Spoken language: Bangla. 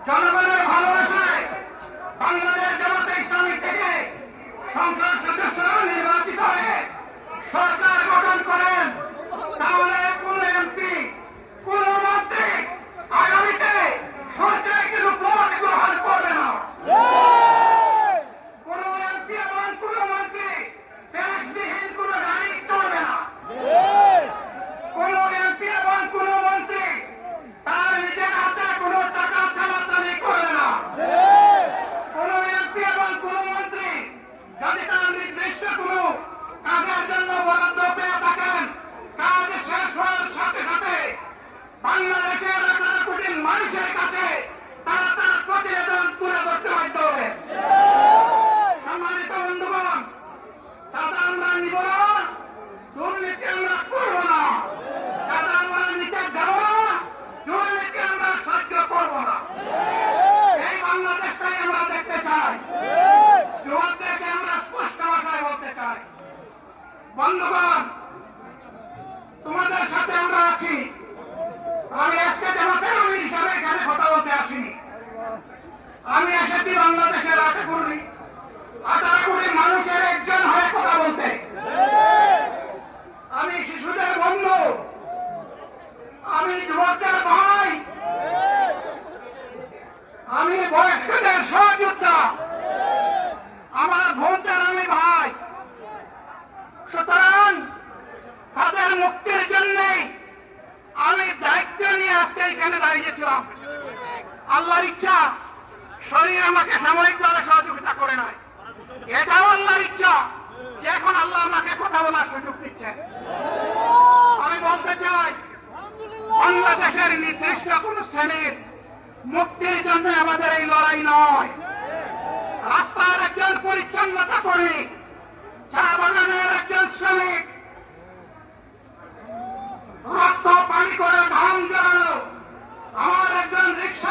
জনগণের ভালোবাসায় বাংলাদেশ জামাতে ইসলামী থেকে সংসদ সদস্যরা নির্বাচিত হয়ে সরকার গঠন করেন, তাহলে কোন এমপি কোন মন্ত্রী আগামীতে সরকারে কিন্তু ভোট গ্রহণ করবে না। কোন এমপি এবং কোন মন্ত্রী দেশবিহীন কোন গাড়ি চলবে না। কোন এমপি এবং কোন মন্ত্রী তার নিজের হাতে কোন টাকা চালাচালি করবে না। কোন এমপি এবং কোন মন্ত্রী যদি তার নির্দিষ্ট কোন কাজের জন্য বরাদ্দ পেয়ে থাকেন, কাজ শেষ হওয়ার সাথে সাথে বাংলাদেশের ১৮ কোটি মানুষের কাছে তারা তার প্রতিবেদন তুলে ধরতে বাধ্য হবে। সম্মানিত বন্ধুগণ, চাঁদা আমরা নিব না, দুর্নীতি আমরা করবো না। চাঁদা আমরা নিতে দেব না, দুর্নীতি আমরা সহ্য করবো না। এই বাংলাদেশটাই আমরা দেখতে চাই। যুবকদেরকে আমরা স্পষ্ট ভাষায় বলতে চাই, বন্ধুগণ, তোমাদের সাথে আমরা আছি। আমি আজকে জামাতের আমির হিসাবে এখানে কথা বলতে আসিনি। আমি এসেছি বাংলাদেশের 18 কোটি মানুষের একজন হয়ে কথা বলতে। আমি শিশুদের বন্ধু, আমি যুবকদের ভাই, আমি বয়স্কদের সহযোদ্ধা, আমার বোনদের আমি ভাই। সুতরাং তাদের মুক্তির জন্য আমি দায়িত্ব নিয়ে আজকে এখানে দাঁড়িয়েছিলাম। আল্লাহর ইচ্ছা শরীর আমাকে সাময়িকভাবে সহযোগিতা করে নাই, এটাও আল্লাহর ইচ্ছা যে এখন আল্লাহ আমাকে কথা বলার সুযোগ দিচ্ছে। আমি বলতে চাই, বাংলাদেশের নির্দিষ্ট কোন শ্রেণীর মুক্তির জন্য আমাদের এই লড়াই নয়। রাস্তার একজন পরিচ্ছন্নতা কর্মী, চা বাগানের একজন শ্রমিক, রক্ত পানি করে ধান জড়ানো আমার একজন রিক্সা